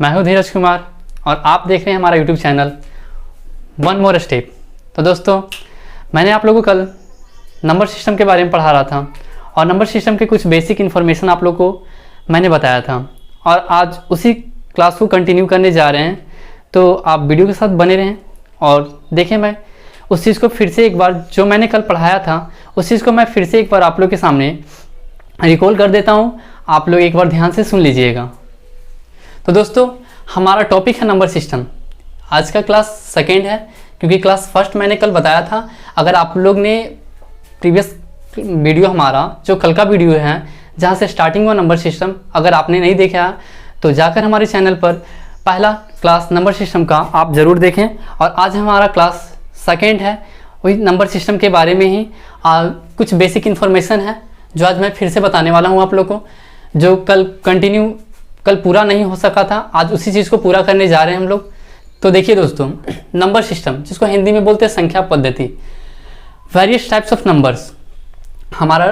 मैं हूं धीरज कुमार और आप देख रहे हैं हमारा YouTube channel one more step. तो दोस्तों, मैंने आप लोगों को कल नंबर सिस्टम के बारे में पढ़ा रहा था और नंबर सिस्टम के कुछ बेसिक इन्फॉर्मेशन आप लोगों को मैंने बताया था और आज उसी क्लास को कंटिन्यू करने जा रहे हैं। तो आप वीडियो के साथ बने रहें और देखें, मैं उस चीज़ को फिर से एक बार जो मैंने कल पढ़ाया था उस चीज़ को मैं फिर से एक बार आप लोग के सामने रिकॉल कर देता हूँ। आप लोग एक बार ध्यान से सुन लीजिएगा। तो दोस्तों, हमारा टॉपिक है नंबर सिस्टम। आज का क्लास सेकेंड है क्योंकि क्लास फर्स्ट मैंने कल बताया था। अगर आप लोग ने प्रीवियस वीडियो हमारा जो कल का वीडियो है जहाँ से स्टार्टिंग हुआ नंबर सिस्टम, अगर आपने नहीं देखा तो जाकर हमारे चैनल पर पहला क्लास नंबर सिस्टम का आप ज़रूर देखें। और आज हमारा क्लास सेकेंड है, वही नंबर सिस्टम के बारे में ही कुछ बेसिक इन्फॉर्मेशन है जो आज मैं फिर से बताने वाला हूँ आप लोग को। जो कल पूरा नहीं हो सका था, आज उसी चीज़ को पूरा करने जा रहे हैं हम लोग। तो देखिए दोस्तों, नंबर सिस्टम जिसको हिंदी में बोलते हैं संख्या पद्धति, वेरियस टाइप्स ऑफ नंबर्स। हमारा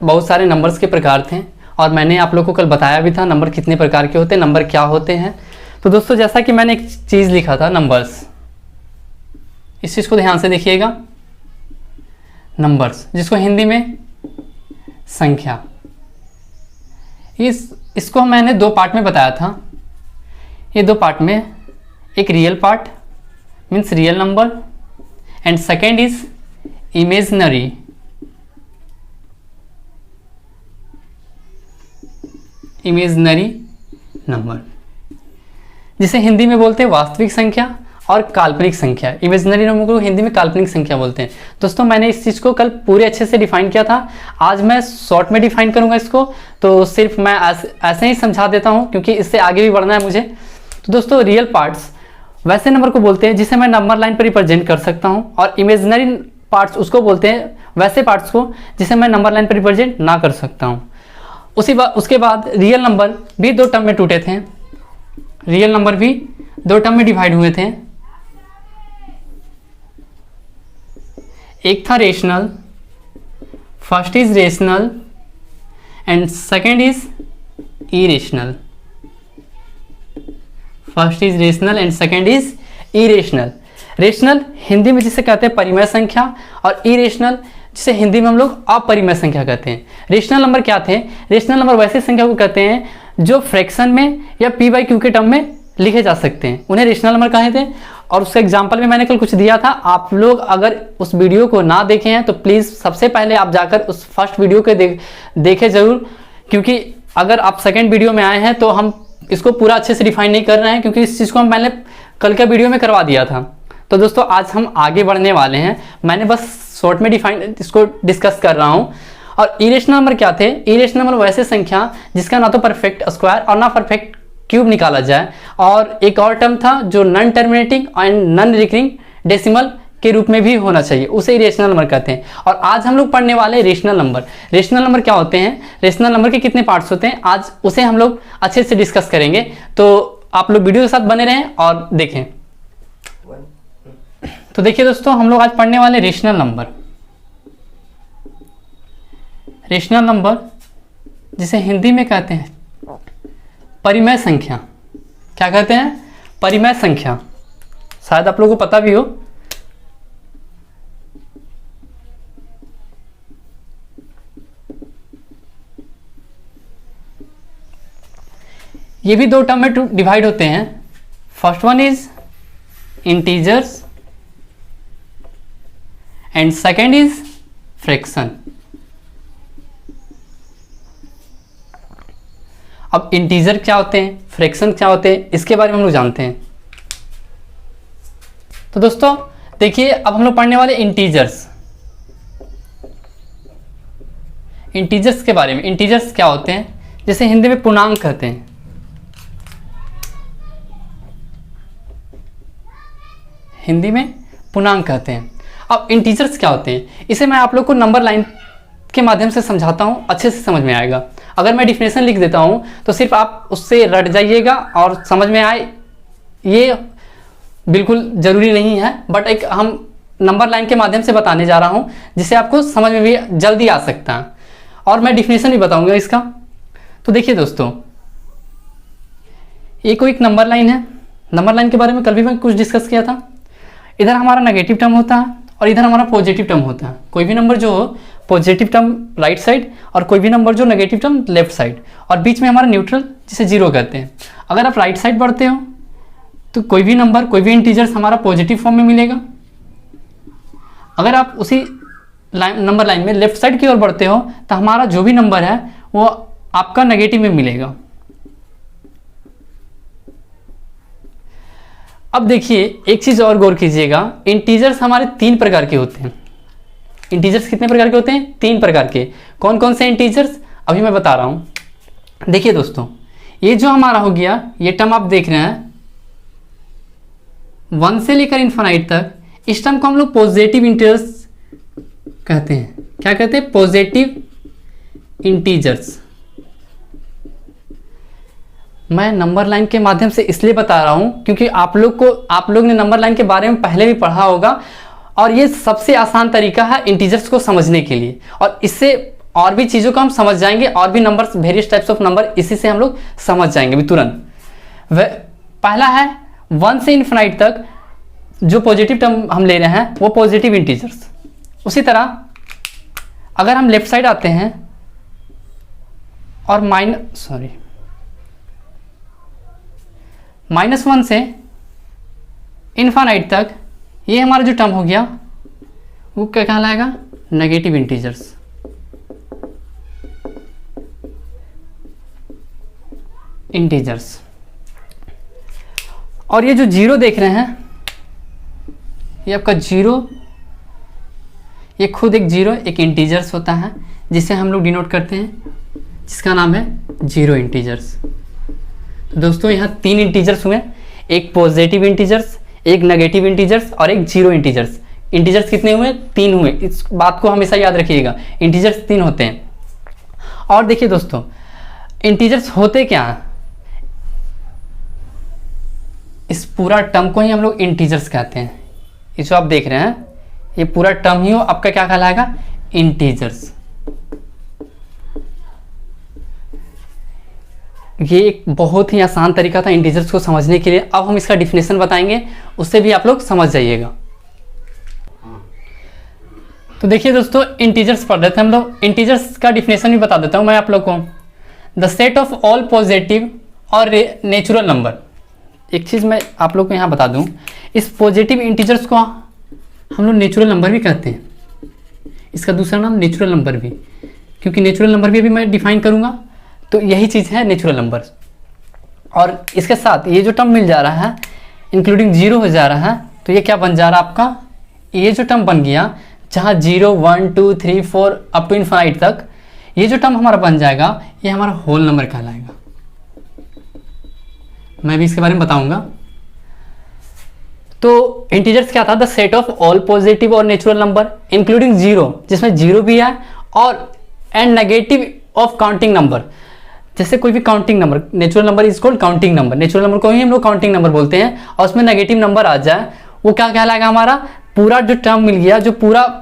बहुत सारे नंबर्स के प्रकार थे और मैंने आप लोग को कल बताया भी था नंबर कितने प्रकार के होते हैं, नंबर क्या होते हैं। तो दोस्तों, जैसा कि मैंने एक चीज़ लिखा था नंबर्स, इस चीज़ को ध्यान से देखिएगा। नंबर्स जिसको हिंदी में संख्या, इसको मैंने दो पार्ट में बताया था। ये दो पार्ट में, एक real part means real number and second is imaginary. Imaginary number जिसे हिंदी में बोलते हैं वास्तविक संख्या और काल्पनिक संख्या। इमेजिनरी नंबर को हिंदी में काल्पनिक संख्या बोलते हैं। दोस्तों, मैंने इस चीज़ को कल पूरे अच्छे से डिफाइन किया था। आज मैं शॉर्ट में डिफाइन करूंगा इसको, तो सिर्फ मैं ऐसे ही समझा देता हूं क्योंकि इससे आगे भी बढ़ना है मुझे। तो दोस्तों, रियल पार्ट्स वैसे नंबर को बोलते हैं जिसे मैं नंबर लाइन पर रिप्रेजेंट कर सकता हूं, और इमेजिनरी पार्ट्स उसको बोलते हैं वैसे पार्ट्स को जिसे मैं नंबर लाइन पर रिप्रेजेंट ना कर सकता हूँ। उसके बाद रियल नंबर भी दो टर्म में टूटे थे। रियल नंबर भी दो टर्म में डिवाइड हुए थे। एक था rational, first is rational and second is irrational. First is rational and second is irrational. Rational Hindi में जिसे कहते हैं परिमेय संख्या, और इरेशनल जिसे हिंदी में हम लोग अपरिमेय संख्या कहते हैं। रेशनल नंबर क्या थे? रेशनल नंबर वैसे संख्या को कहते हैं जो फ्रैक्शन में या पी बाई क्यू के टर्म में लिखे जा सकते हैं, उन्हें रेशनल नंबर कहे थे। और उसका एग्जाम्पल में मैंने कल कुछ दिया था। आप लोग अगर उस वीडियो को ना देखे हैं तो प्लीज़ सबसे पहले आप जाकर उस फर्स्ट वीडियो को देखें ज़रूर, क्योंकि अगर आप सेकेंड वीडियो में आए हैं तो हम इसको पूरा अच्छे से डिफाइन नहीं कर रहे हैं क्योंकि इस चीज़ को हम मैंने कल के वीडियो में करवा दिया था। तो दोस्तों, आज हम आगे बढ़ने वाले हैं। मैंने बस शॉर्ट में इसको डिस्कस कर रहा हूँ। और इरेशनल नंबर क्या थे? इरेशनल नंबर वैसे संख्या जिसका ना तो परफेक्ट स्क्वायर और ना परफेक्ट क्यूब निकाला जाए, और एक और टर्म था जो non terminating and non recurring decimal के रूप में भी होना चाहिए, उसे रेशनल नंबर कहते हैं। और आज हम लोग पढ़ने वाले रेशनल नंबर। रेशनल नंबर क्या होते हैं, रेशनल नंबर के कितने पार्ट्स होते हैं, आज उसे हम लोग अच्छे से डिस्कस करेंगे। तो आप लोग वीडियो के साथ बने रहें और देखें। तो देखिए दोस्तों, हम लोग आज पढ़ने वाले रेशनल नंबर। रेशनल नंबर जिसे हिंदी में कहते हैं परिमेय संख्या। क्या कहते हैं? परिमेय संख्या। शायद आप लोगों को पता भी हो। ये भी दो टर्म में डिवाइड होते हैं। First one is integers and second is fraction. अब इंटीजर क्या होते हैं, फ्रैक्शन क्या होते हैं, इसके बारे में हम लोग जानते हैं। तो दोस्तों देखिए, अब हम लोग पढ़ने वाले इंटीजर्स। इंटीजर्स के बारे में। इंटीजर्स क्या होते हैं? जिसे हिंदी में पूर्णांक कहते हैं। हिंदी में पूर्णांक कहते हैं। अब इंटीजर्स क्या होते हैं, इसे मैं आप लोग को नंबर लाइन के माध्यम से समझाता हूँ, अच्छे से समझ में आएगा। अगर मैं डिफिनेशन लिख देता हूँ तो सिर्फ आप उससे रट जाइएगा और समझ में आए, ये बिल्कुल ज़रूरी नहीं है, बट एक हम नंबर लाइन के माध्यम से बताने जा रहा हूँ जिससे आपको समझ में भी जल्दी आ सकता है। और मैं डिफिनेशन भी बताऊँगा इसका। तो देखिए दोस्तों, ये कोई एक नंबर लाइन है, नंबर लाइन के बारे में कल भी मैं कुछ डिस्कस किया था। इधर हमारा नेगेटिव टर्म होता है और इधर हमारा पॉजिटिव टर्म होता है। कोई भी नंबर जो हो पॉजिटिव टर्म राइट साइड और कोई भी नंबर जो नेगेटिव टर्म लेफ्ट साइड, और बीच में हमारा न्यूट्रल जिसे जीरो कहते हैं। अगर आप राइट साइड बढ़ते हो तो कोई भी नंबर, कोई भी इंटीजर्स हमारा पॉजिटिव फॉर्म में मिलेगा। अगर आप उसी नंबर लाइन में लेफ्ट साइड की ओर बढ़ते हो तो हमारा जो भी नंबर है वो आपका नेगेटिव में मिलेगा। अब देखिए एक चीज और गौर कीजिएगा, इंटीजर्स हमारे 3 प्रकार के होते हैं। इंटीजर्स कितने प्रकार के होते हैं? 3 प्रकार के। कौन कौन से इंटीजर्स अभी मैं बता रहा हूं। देखिए दोस्तों, ये जो हमारा हो गया, ये टर्म आप देख रहे हैं 1 से लेकर इन्फिनाइट तक, इस टर्म को हम लोग पॉजिटिव इंटीजर्स कहते हैं। क्या कहते हैं? Positive integers. मैं नंबर लाइन के माध्यम से इसलिए बता रहा हूं क्योंकि आप लोग ने नंबर लाइन के बारे में पहले भी पढ़ा होगा, और ये सबसे आसान तरीका है इंटीजर्स को समझने के लिए, और इससे और भी चीज़ों को हम समझ जाएंगे, और भी numbers, various types of number इसी से हम लोग समझ जाएंगे भी तुरंत। पहला है 1 से इन्फिनाइट तक जो पॉजिटिव टर्म हम ले रहे हैं वो पॉजिटिव इंटीजर्स। उसी तरह अगर हम लेफ्ट साइड आते हैं और -1 से इन्फिनाइट तक, ये हमारा जो टर्म हो गया वो क्या कहलाएगा? Negative integers. और ये जो जीरो देख रहे हैं, ये आपका जीरो, ये खुद एक जीरो, एक इंटीजर्स होता है जिसे हम लोग डिनोट करते हैं, जिसका नाम है जीरो इंटीजर्स। तो दोस्तों यहाँ 3 इंटीजर्स हुए, एक पॉजिटिव इंटीजर्स, एक नेगेटिव इंटीजर्स और एक जीरो इंटीजर्स। इंटीजर्स कितने हुए? 3 हुए। इस बात को हमेशा याद रखिएगा, इंटीजर्स 3 होते हैं। और देखिए दोस्तों, इंटीजर्स होते क्या हैं? इस पूरा टर्म को ही हम लोग इंटीजर्स कहते हैं। ये जो आप देख रहे हैं, ये पूरा टर्म ही आपका क्या कहलाएगा? इंटीजर्स। ये एक बहुत ही आसान तरीका था इंटीजर्स को समझने के लिए। अब हम इसका डिफिनेशन बताएंगे, उससे भी आप लोग समझ जाइएगा। तो देखिए दोस्तों, इंटीजर्स पढ़ रहे थे हम लोग, इंटीजर्स का डिफिनेशन भी बता देता हूं मैं आप लोग को। The set of all positive और नेचुरल नंबर। एक चीज़ मैं आप लोग को यहाँ बता दूं, इस पॉजिटिव इंटीजर्स को हम लोग नेचुरल नंबर भी कहते हैं। इसका दूसरा नाम नेचुरल नंबर भी, क्योंकि नेचुरल नंबर भी अभी मैं डिफाइन करूँगा। तो यही चीज़ है नेचुरल नंबर्स। और इसके साथ ये जो टर्म मिल जा रहा है, इंक्लूडिंग जीरो हो जा रहा है, तो ये क्या बन जा रहा है आपका? ये जो टर्म बन गया, जहाँ 0, 1, 2, 3, 4 अप टू इन्फिनाइट तक, ये जो टर्म हमारा बन जाएगा, ये हमारा होल नंबर कहलाएगा। मैं भी इसके बारे में बताऊंगा। तो इंटीजर्स क्या था? The set of all positive और नेचुरल नंबर इंक्लूडिंग जीरो, जिसमें जीरो भी है, और and negative of counting number. जैसे कोई भी counting number, natural number is called counting number, natural number को ही हम लोग काउंटिंग नंबर बोलते हैं, और उसमें नेगेटिव नंबर आ जाए, वो क्या कहलाएगा? हमारा पूरा जो टर्म मिल गया, जो पूरा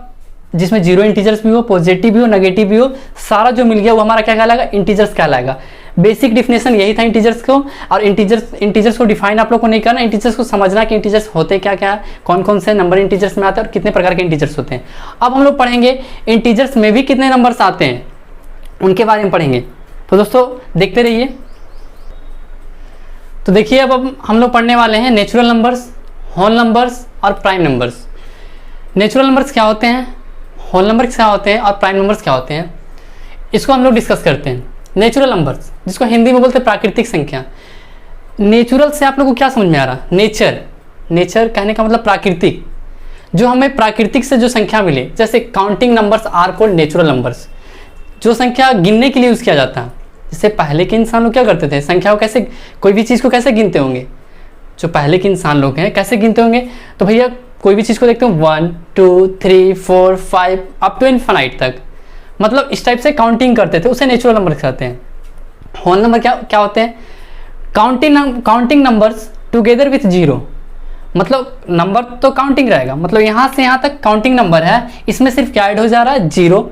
जिसमें जीरो इंटीजर्स भी हो, पॉजिटिव भी हो, नेगेटिव भी हो, सारा जो मिल गया वो हमारा क्या कहलाएगा? इंटीजर्स कहलाएगा। बेसिक डिफिनेशन यही था इंटीजर्स को। और इंटीजर्स को डिफाइन आप लोग को नहीं करना, इंटीजर्स को समझना कि इंटीजर्स होते क्या क्या है, कौन कौन से नंबर इंटीजर्स में आते हैं और कितने प्रकार के इंटीजर्स होते हैं। अब हम लोग पढ़ेंगे इंटीजर्स में भी कितने नंबर्स आते हैं, उनके बारे में पढ़ेंगे। तो दोस्तों देखते रहिए। तो देखिए अब हम लोग पढ़ने वाले हैं नेचुरल नंबर्स, होल नंबर्स और प्राइम नंबर्स। नेचुरल नंबर्स क्या होते हैं, होल नंबर्स क्या होते हैं और प्राइम नंबर्स क्या होते हैं, इसको हम लोग डिस्कस करते हैं। नेचुरल नंबर्स, जिसको हिंदी में बोलते हैं प्राकृतिक संख्या। नेचुरल से आप लोग को क्या समझ में आ रहा? नेचर, नेचर कहने का मतलब प्राकृतिक, जो हमें प्राकृतिक से जो संख्या मिले, जैसे counting numbers are called natural numbers. जो संख्या गिनने के लिए यूज किया जाता है, जैसे पहले के इंसान लोग क्या करते थे, संख्या को कैसे, कोई भी चीज़ को कैसे गिनते होंगे, जो पहले के इंसान लोग हैं कैसे गिनते होंगे, तो भैया कोई भी चीज़ को देखते हो 1, 2, 3, 4, 5 अप टू इनफिनाइट तक, मतलब इस टाइप से काउंटिंग करते थे, उसे नेचुरल नंबर कहते हैं। होल नंबर क्या होते हैं? Counting numbers together with zero, मतलब नंबर तो काउंटिंग रहेगा, मतलब यहाँ से यहाँ तक काउंटिंग नंबर है, इसमें सिर्फ क्या ऐड हो जा रहा है? जीरो।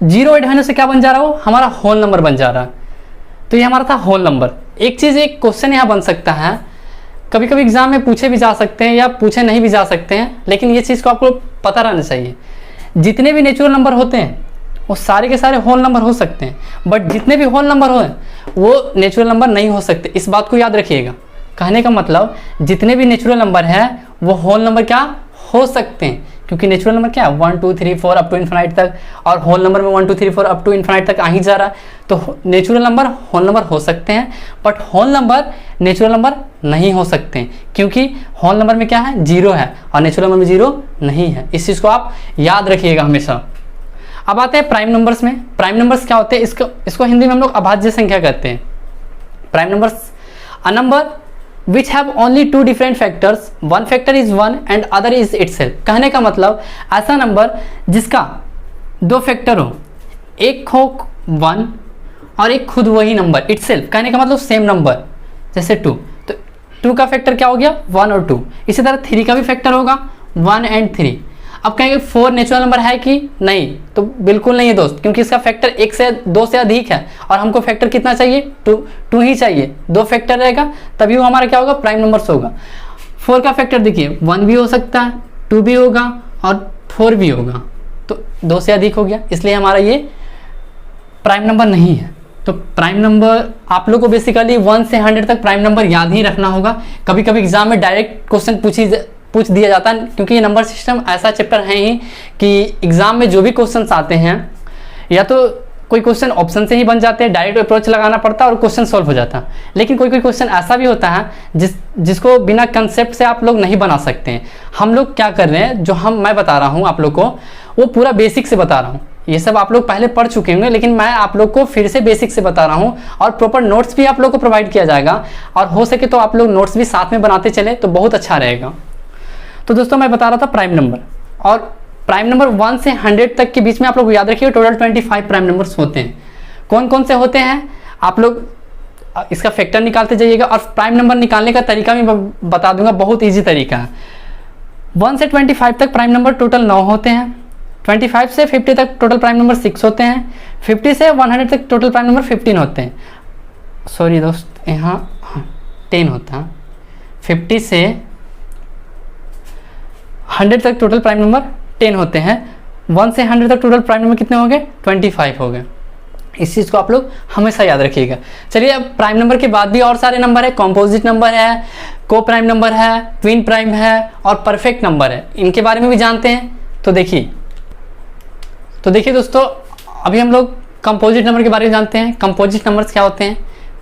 जीरो ऐड होने से क्या बन जा रहा है? वो हमारा होल नंबर बन जा रहा है। तो ये हमारा था होल नंबर। एक चीज़, एक क्वेश्चन यहाँ बन सकता है, कभी कभी एग्जाम में पूछे भी जा सकते हैं या पूछे नहीं भी जा सकते हैं, लेकिन ये चीज़ को आपको पता रहना चाहिए, जितने भी नेचुरल नंबर होते हैं वो सारे के सारे होल नंबर हो सकते हैं, बट जितने भी होल नंबर हो वो नेचुरल नंबर नहीं हो सकते। इस बात को याद रखिएगा। कहने का मतलब जितने भी नेचुरल नंबर है वो होल नंबर क्या हो सकते हैं, क्योंकि नेचुरल नंबर क्या है 1 2 3 4 अप टू इन्फिनाइट तक, और होल नंबर में 1 2 3 4 अप टू इन्फिनाइट तक आ ही जा रहा है। तो नेचुरल नंबर होल नंबर हो सकते हैं, but whole number natural number नहीं हो सकते हैं, क्योंकि होल नंबर में क्या है 0 है और नेचुरल नंबर में 0 नहीं है। इस चीज़ को आप याद रखिएगा हमेशा। अब आते हैं प्राइम नंबर्स में। प्राइम नंबर्स क्या होते हैं, इसको हिंदी में हम लोग अभाज्य संख्या कहते हैं। Prime numbers a number which have only two different factors, one factor is 1 and other is itself। कहने का मतलब ऐसा नंबर जिसका दो फैक्टर हो, एक हो 1 और एक खुद वही नंबर itself, कहने का मतलब सेम नंबर, जैसे 2, तो 2 का फैक्टर क्या हो गया 1 और 2। इसी तरह 3 का भी फैक्टर होगा 1 एंड 3। अब कहेंगे 4 नेचुरल नंबर है कि नहीं, तो बिल्कुल नहीं है दोस्त, क्योंकि इसका फैक्टर 1 से 2 से अधिक है और हमको फैक्टर कितना चाहिए 2 ही चाहिए। 2 फैक्टर रहेगा तभी वो हमारा क्या होगा प्राइम नंबर्स होगा। 4 का फैक्टर देखिए 1 भी हो सकता है, 2 भी होगा और 4 भी होगा, तो 2 से अधिक हो गया, इसलिए हमारा ये प्राइम नंबर नहीं है। तो प्राइम नंबर आप लोग को बेसिकली 1 से 100 तक प्राइम नंबर याद ही रखना होगा। कभी कभी एग्जाम में डायरेक्ट क्वेश्चन पूछ दिया जाता है, क्योंकि ये नंबर सिस्टम ऐसा चैप्टर है ही कि एग्जाम में जो भी क्वेश्चंस आते हैं या तो कोई क्वेश्चन ऑप्शन से ही बन जाते हैं, डायरेक्ट अप्रोच लगाना पड़ता है और क्वेश्चन सॉल्व हो जाता है। लेकिन कोई कोई क्वेश्चन ऐसा भी होता है जिसको बिना कंसेप्ट से आप लोग नहीं बना सकते हैं। हम लोग क्या कर रहे हैं, जो मैं बता रहा हूँ आप लोग को, वो पूरा बेसिक से बता रहा हूँ। ये सब आप लोग पहले पढ़ चुके होंगे, लेकिन मैं आप लोग को फिर से बेसिक से बता रहा हूँ और प्रॉपर नोट्स भी आप लोग को प्रोवाइड किया जाएगा, और हो सके तो आप लोग नोट्स भी साथ में बनाते चले तो बहुत अच्छा रहेगा। तो दोस्तों मैं बता रहा था प्राइम नंबर, और प्राइम नंबर 1 से 100 तक के बीच में आप लोग याद रखिए टोटल 25 प्राइम नंबर्स होते हैं। कौन कौन से होते हैं आप लोग इसका फैक्टर निकालते जाइएगा, और प्राइम नंबर निकालने का तरीका भी बता दूंगा, बहुत ईजी तरीका है। 1 से 25 तक प्राइम नंबर टोटल 9 होते हैं, 25 से 50 तक टोटल प्राइम नंबर 6 होते हैं, 50 से 100 तक टोटल प्राइम नंबर 15 होते हैं। सॉरी दोस्त, यहाँ 10 होता है। 50 से 100 तक टोटल प्राइम नंबर 10 होते हैं। 1 से 100 तक टोटल प्राइम नंबर कितने हो गए 25 हो गए। इस चीज़ को आप लोग हमेशा याद रखिएगा। चलिए अब प्राइम नंबर के बाद भी और सारे नंबर है, कॉम्पोजिट नंबर है, को प्राइम नंबर है, ट्विन प्राइम है और परफेक्ट नंबर है। इनके बारे में भी जानते हैं। तो देखिए दोस्तों, अभी हम लोग कंपोजिट नंबर के बारे में जानते हैं। कंपोजिट नंबर्स क्या होते हैं,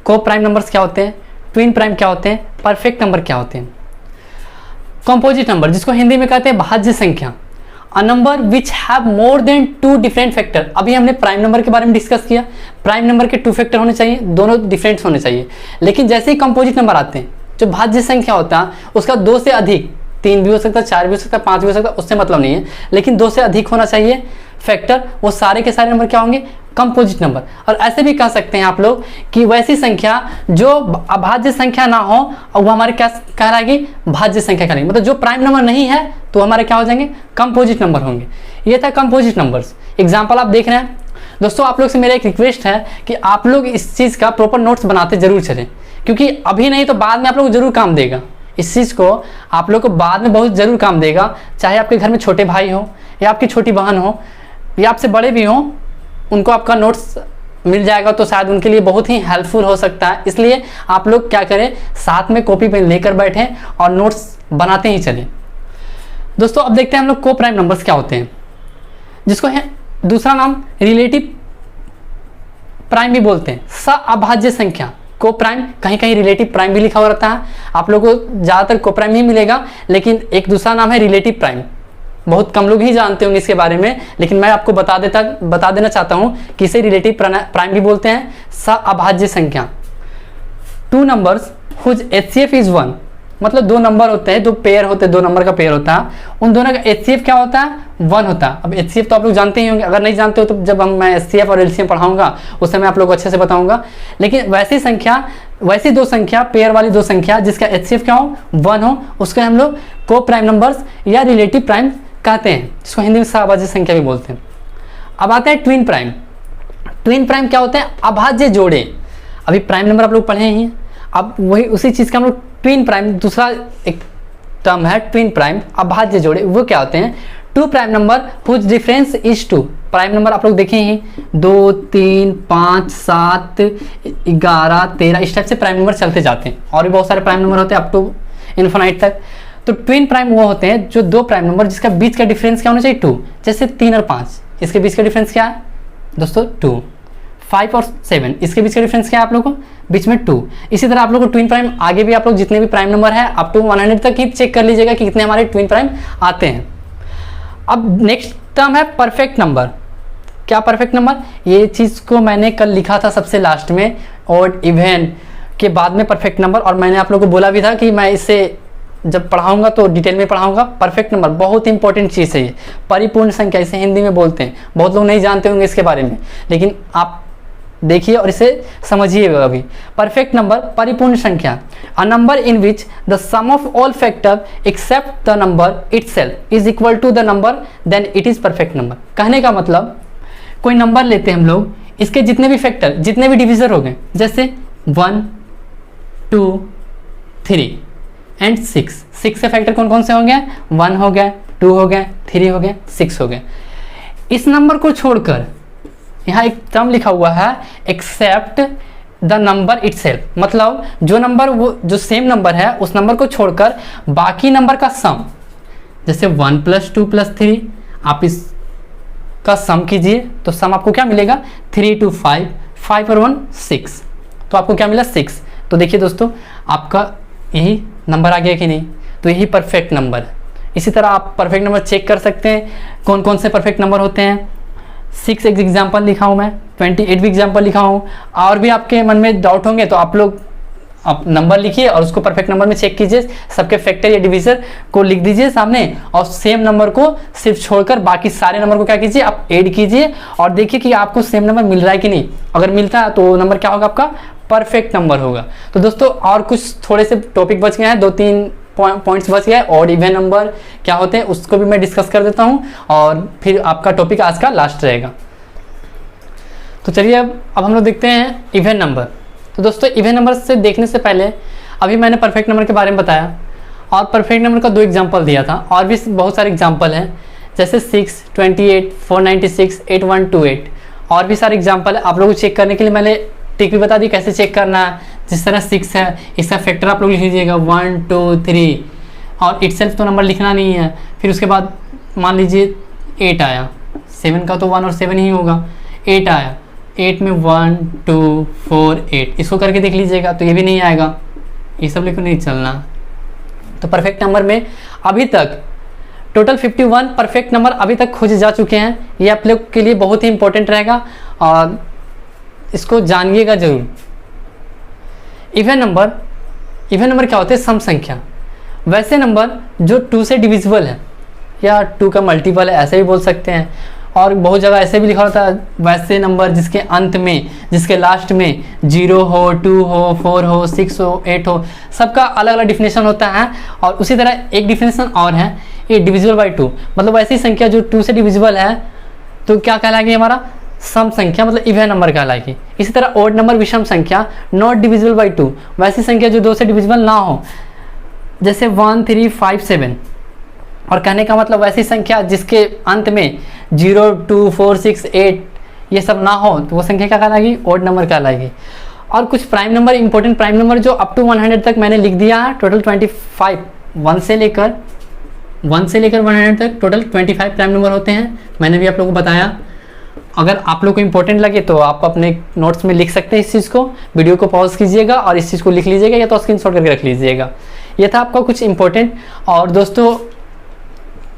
को प्राइम नंबर्स क्या होते हैं, ट्विन प्राइम क्या होते हैं, परफेक्ट नंबर क्या होते हैं। कंपोजिट नंबर, जिसको हिंदी में कहते हैं भाज्य संख्या, a number which have more than 2 different factor. अभी हमने प्राइम नंबर के बारे में डिस्कस किया, प्राइम नंबर के 2 फैक्टर होने चाहिए, दोनों डिफरेंट होने चाहिए। लेकिन जैसे ही कंपोजिट नंबर आते हैं, जो भाज्य संख्या होता है उसका 2 से अधिक, 3 भी हो सकता है, 4 भी हो सकता है, 5 भी हो सकता है, उससे मतलब नहीं है, लेकिन 2 से अधिक होना चाहिए फैक्टर। वो सारे के सारे नंबर क्या होंगे कंपोजिट नंबर। और ऐसे भी कह सकते हैं आप लोग कि वैसी संख्या जो अभाज्य संख्या ना हो और वो हमारे क्या कहलाएगी भाज्य संख्या कहलाएगी। मतलब जो प्राइम नंबर नहीं है तो हमारे क्या हो जाएंगे कंपोजिट नंबर होंगे। ये था कंपोजिट नंबर्स। एग्जाम्पल आप देख रहे हैं दोस्तों। आप लोग से मेरा एक रिक्वेस्ट है कि आप लोग इस चीज़ का प्रॉपर नोट्स बनाते जरूर चलें, क्योंकि अभी नहीं तो बाद में आप लोग को जरूर काम देगा। इस चीज़ को आप लोग को बाद में बहुत ज़रूर काम देगा, चाहे आपके घर में छोटे भाई हो या आपकी छोटी बहन हो या आपसे बड़े भी हों, उनको आपका नोट्स मिल जाएगा तो शायद उनके लिए बहुत ही हेल्पफुल हो सकता है। इसलिए आप लोग क्या करें, साथ में कॉपी पेन लेकर बैठें और नोट्स बनाते ही चलें। दोस्तों अब देखते हैं हम लोग को प्राइम नंबर्स क्या होते हैं, जिसको है दूसरा नाम रिलेटिव प्राइम भी बोलते हैं। सअभाज्य संख्या को प्राइम, कहीं कहीं रिलेटिव प्राइम भी लिखा हुआ रहता है। आप लोगों को ज़्यादातर को प्राइम ही मिलेगा, लेकिन एक दूसरा नाम है रिलेटिव प्राइम। बहुत कम लोग ही जानते होंगे इसके बारे में, लेकिन मैं आपको बता देना चाहता हूं कि इसे रिलेटिव प्राइम भी बोलते हैं। सअभाज्य संख्या, 2 नंबर्स हुज HCF इज 1, मतलब 2 नंबर होते हैं, 2 पेयर होते हैं, 2 नंबर का पेयर होता है, उन दोनों का HCF क्या होता है 1 होता है। अब HCF तो आप लोग जानते ही होंगे, अगर नहीं जानते हो तो जब मैं SCF और LCM पढ़ाऊंगा उस समय आप लोग को अच्छे से बताऊंगा। लेकिन वैसी 2 संख्या, पेयर वाली 2 संख्या जिसका HCF क्या हो 1 हो, उसको हम लोग को प्राइम नंबर्स या रिलेटिव प्राइम कहते हैं, जिसको हिंदी में सअभाज्य संख्या भी बोलते हैं। अब आते हैं ट्विन प्राइम। ट्विन प्राइम क्या होते हैं, अभाज्य जोड़े। अभी प्राइम नंबर आप लोग पढ़े ही हैं, अब वही उसी चीज़ का हम लोग ट्विन प्राइम, दूसरा एक टर्म है ट्विन प्राइम, अभाज्य जोड़े, वो क्या होते हैं? Two prime number whose difference is 2। Prime number आप लोग देखे ही 2, 3, 5, 7, 11, 13, इस टाइप से प्राइम नंबर चलते जाते हैं, और भी बहुत सारे प्राइम नंबर होते हैं अप टू इन्फिनाइट तक। तो ट्विन प्राइम वो होते हैं जो दो प्राइम नंबर जिसका बीच का डिफरेंस क्या होना चाहिए? 2। जैसे 3 और 5, इसके बीच का डिफरेंस क्या है दोस्तों? 2। 5 और 7, इसके बीच का डिफरेंस क्या है आप लोगों को? बीच में 2। इसी तरह आप लोग को ट्विन प्राइम आगे भी आप लोग जितने भी प्राइम नंबर है अप टू 100 तक ही चेक कर लीजिएगा कि कितने हमारे ट्विन प्राइम आते हैं। अब नेक्स्ट टर्म है परफेक्ट नंबर। क्या परफेक्ट नंबर? ये चीज़ को मैंने कल लिखा था सबसे लास्ट में, और इवन के बाद में परफेक्ट नंबर, और मैंने आप लोगों को बोला भी था कि मैं इसे जब पढ़ाऊंगा तो डिटेल में पढ़ाऊंगा। परफेक्ट नंबर बहुत इंपॉर्टेंट चीज़ है ये, परिपूर्ण संख्या इसे हिंदी में बोलते हैं। बहुत लोग नहीं जानते होंगे इसके बारे में, लेकिन आप देखिए और इसे समझिएगा अभी। परफेक्ट नंबर परिपूर्ण संख्या, a number in which the sum of all factor except the number itself is equal to the number, then it is perfect number. कहने का मतलब कोई नंबर लेते हैं हम लोग, इसके जितने भी फैक्टर, जितने भी डिविजर हो गए, जैसे 1, 2, 3 एंड 6। 6 से फैक्टर कौन कौन से हो गए? 1 हो गया, 2 हो गया, 3 हो गया, 6 हो गया। इस नंबर को छोड़कर यहाँ एक टर्म लिखा हुआ है एक्सेप्ट द नंबर इटसेल्फ, मतलब जो नंबर, वो जो सेम नंबर है उस नंबर को छोड़कर बाकी नंबर का सम, जैसे 1 + 2 + 3, आप इसका सम कीजिए तो सम आपको क्या मिलेगा? 3 × 5, 5 और 1 6, तो आपको क्या मिला? 6। तो देखिए दोस्तों आपका यही नंबर आ गया कि नहीं? तो यही परफेक्ट नंबर है। इसी तरह आप परफेक्ट नंबर चेक कर सकते हैं कौन कौन से परफेक्ट नंबर होते हैं। 6 एक एग्जाम्पल लिखा हूँ मैं, 28 भी एग्जाम्पल लिखा हूँ। और भी आपके मन में डाउट होंगे तो आप लोग आप नंबर लिखिए और उसको परफेक्ट नंबर में चेक कीजिए, सबके फैक्टर या डिविजर को लिख दीजिए सामने, और सेम नंबर को सिर्फ छोड़कर बाकी सारे नंबर को क्या कीजिए? आप ऐड कीजिए और देखिए कि आपको सेम नंबर मिल रहा है कि नहीं। अगर मिलता है तो नंबर क्या होगा? आपका परफेक्ट नंबर होगा। तो दोस्तों और कुछ थोड़े से टॉपिक बच गए हैं, 2-3 पॉइंट्स बच गए। और इवन नंबर क्या होते हैं उसको भी मैं डिस्कस कर देता हूं, और फिर आपका टॉपिक आज का लास्ट रहेगा। तो चलिए अब हम लोग देखते हैं इवन नंबर। तो दोस्तों इवन नंबर से देखने से पहले अभी मैंने परफेक्ट नंबर के बारे में बताया, और परफेक्ट नंबर का 2 एग्जाम्पल दिया था, और भी बहुत सारे एग्जाम्पल हैं, जैसे 6, 28, 496, 8128, और भी सारे एग्जाम्पल है। आप लोगों को चेक करने के लिए मैंने टिक भी बता दी कैसे चेक करना है। जिस तरह 6 है, इसका फैक्टर आप लोग लिख लीजिएगा 1, 2, 3, और इटसेल्फ तो नंबर लिखना नहीं है। फिर उसके बाद मान लीजिए 8 आया, 7 का तो 1 और 7 ही होगा। 8 आया, 8 में 1, 2, 4, 8, इसको करके देख लीजिएगा, तो ये भी नहीं आएगा, ये सब लेकर नहीं चलना। तो परफेक्ट नंबर में अभी तक टोटल 51 परफेक्ट नंबर अभी तक खोजे जा चुके हैं। ये आप लोग के लिए बहुत ही इंपॉर्टेंट रहेगा और इसको जानिएगा जरूर। इवन नंबर क्या होते हैं? सम संख्या, वैसे नंबर जो 2 से डिविजिबल है या 2 का मल्टीपल है, ऐसे भी बोल सकते हैं। और बहुत जगह ऐसे भी लिखा होता है वैसे नंबर जिसके अंत में, जिसके लास्ट में 0 हो, 2 हो, 4 हो, 6 हो, 8 हो, सबका अलग अलग डिफिनेशन होता है। और उसी तरह एक डिफिनेशन और है, ये डिविजिबल बाई 2, मतलब ऐसी संख्या जो 2 से डिविजिबल है तो क्या कहलाएगी? हमारा सम संख्या, मतलब इवन नंबर कहलाएगी। इसी तरह ओड नंबर विषम संख्या, नॉट डिविजिबल बाई 2, वैसी संख्या जो 2 से डिविजिबल ना हो, जैसे 1, 3, 5, 7। और कहने का मतलब वैसी संख्या जिसके अंत में 0, 2, 4, 6, 8 ये सब ना हो, तो वो संख्या क्या कहलाएगी? ओड नंबर कहलाएगी। और कुछ prime number, important prime number जो अप टू 100 तक मैंने लिख दिया है, टोटल 25, 1 से लेकर 100 तक टोटल 25 प्राइम नंबर होते हैं। मैंने भी आप लोगों को बताया। अगर आप लोग को इंपॉर्टेंट लगे तो आप अपने नोट्स में लिख सकते हैं इस चीज़ को, वीडियो को पॉज कीजिएगा और इस चीज़ को लिख लीजिएगा, या तो स्क्रीनशॉट करके रख लीजिएगा। ये था आपका कुछ इंपॉर्टेंट। और दोस्तों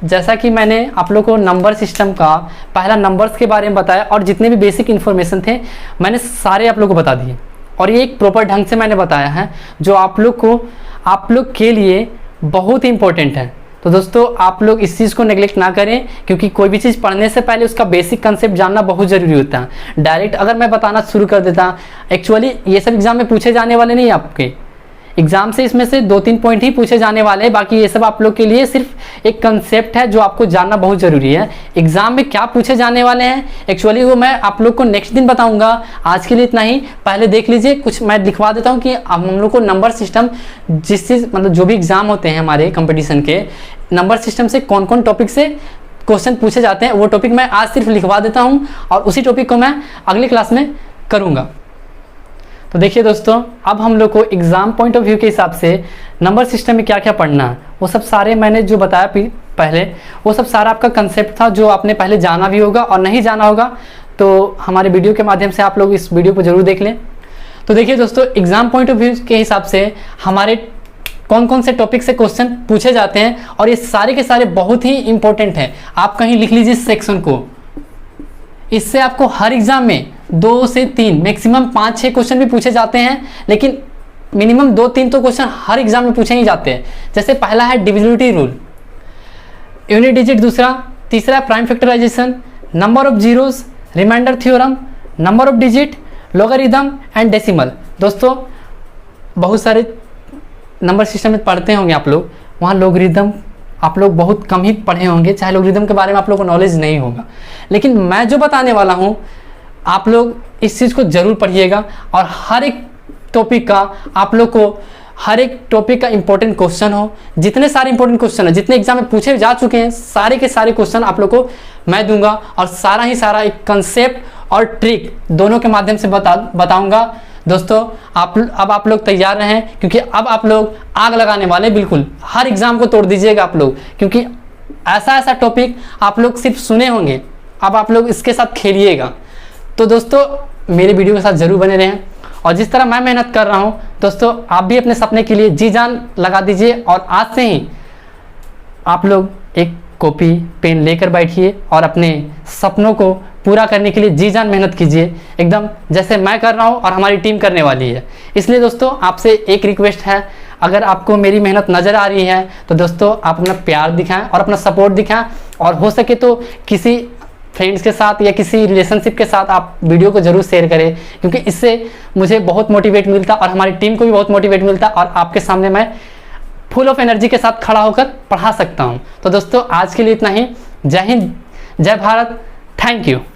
जैसा कि मैंने आप लोग को नंबर सिस्टम का पहला नंबर्स के बारे में बताया, और जितने भी बेसिक इन्फॉर्मेशन थे मैंने सारे आप लोग को बता दिए, और ये एक प्रॉपर ढंग से मैंने बताया है जो आप लोग के लिए बहुत ही इंपॉर्टेंट है। तो दोस्तों आप लोग इस चीज़ को नेग्लेक्ट ना करें, क्योंकि कोई भी चीज़ पढ़ने से पहले उसका बेसिक कंसेप्ट जानना बहुत ज़रूरी होता है। डायरेक्ट अगर मैं बताना शुरू कर देता, एक्चुअली ये सब एग्जाम में पूछे जाने वाले नहीं आपके, एग्जाम से इसमें से 2-3 पॉइंट ही पूछे जाने वाले हैं, बाकी ये सब आप लोग के लिए सिर्फ एक कंसेप्ट है जो आपको जानना बहुत ज़रूरी है। एग्जाम में क्या पूछे जाने वाले हैं एक्चुअली वो मैं आप लोग को नेक्स्ट दिन बताऊंगा। आज के लिए इतना ही, पहले देख लीजिए कुछ मैं लिखवा देता हूँ कि हम लोग को नंबर सिस्टम जिस चीज़ मतलब जो भी एग्जाम होते हैं हमारे कंपटीशन के, नंबर सिस्टम से कौन कौन टॉपिक से क्वेश्चन पूछे जाते हैं वो टॉपिक मैं आज सिर्फ लिखवा देता हूँ और उसी टॉपिक को मैं अगली क्लास में करूँगा। तो देखिए दोस्तों, अब हम लोग को एग्ज़ाम पॉइंट ऑफ व्यू के हिसाब से नंबर सिस्टम में क्या क्या पढ़ना है वो सब सारे मैंने जो बताया पहले वो सब सारा आपका कंसेप्ट था जो आपने पहले जाना भी होगा और नहीं जाना होगा तो हमारे वीडियो के माध्यम से आप लोग इस वीडियो को ज़रूर देख लें। तो देखिए दोस्तों, एग्ज़ाम पॉइंट ऑफ व्यू के हिसाब से हमारे कौन कौन से टॉपिक से क्वेश्चन पूछे जाते हैं और ये सारे के सारे बहुत ही इंपॉर्टेंट हैं। आप कहीं लिख लीजिए इस सेक्शन को, इससे आपको हर एग्जाम में 2 से 3 मैक्सिमम 5-6 क्वेश्चन भी पूछे जाते हैं, लेकिन मिनिमम 2-3 तो क्वेश्चन हर एग्जाम में पूछे ही जाते हैं। जैसे पहला है डिविजिबिलिटी रूल, यूनिट डिजिट दूसरा, तीसरा है prime factorisation, number of zeros, remainder theorem, number of digit, logarithm and decimal. दोस्तों बहुत सारे नंबर सिस्टम में पढ़ते होंगे आप लोग, वहाँ लॉगरिथम आप लोग बहुत कम ही पढ़े होंगे, चाहे लॉगरिथम के बारे में आप लोगों को नॉलेज नहीं होगा, लेकिन मैं जो बताने वाला हूँ आप लोग इस चीज़ को ज़रूर पढ़िएगा और हर एक टॉपिक का आप लोग को हर एक टॉपिक का इंपॉर्टेंट क्वेश्चन हो, जितने सारे इंपॉर्टेंट क्वेश्चन है जितने एग्जाम में पूछे जा चुके हैं सारे के सारे क्वेश्चन आप लोग को मैं दूंगा और सारा ही सारा एक कंसेप्ट और ट्रिक दोनों के माध्यम से बताऊंगा। दोस्तों अब आप लोग तैयार रहें क्योंकि अब आप लोग आग लगाने वाले, बिल्कुल हर एग्जाम को तोड़ दीजिएगा आप लोग, क्योंकि ऐसा टॉपिक आप लोग सिर्फ सुने होंगे, अब आप लोग इसके साथ खेलिएगा। तो दोस्तों मेरे वीडियो के साथ ज़रूर बने रहें और जिस तरह मैं मेहनत कर रहा हूं दोस्तों आप भी अपने सपने के लिए जी जान लगा दीजिए और आज से ही आप लोग एक कॉपी पेन लेकर बैठिए और अपने सपनों को पूरा करने के लिए जी जान मेहनत कीजिए, एकदम जैसे मैं कर रहा हूं और हमारी टीम करने वाली है। इसलिए दोस्तों आपसे एक रिक्वेस्ट है, अगर आपको मेरी मेहनत नज़र आ रही है तो दोस्तों आप अपना प्यार दिखाएं और अपना सपोर्ट दिखाएं और हो सके तो किसी फ्रेंड्स के साथ या किसी रिलेशनशिप के साथ आप वीडियो को ज़रूर शेयर करें, क्योंकि इससे मुझे बहुत मोटिवेट मिलता और हमारी टीम को भी बहुत मोटिवेट मिलता और आपके सामने मैं फुल ऑफ एनर्जी के साथ खड़ा होकर पढ़ा सकता हूं। तो दोस्तों आज के लिए इतना ही। जय हिंद, जय भारत, थैंक यू।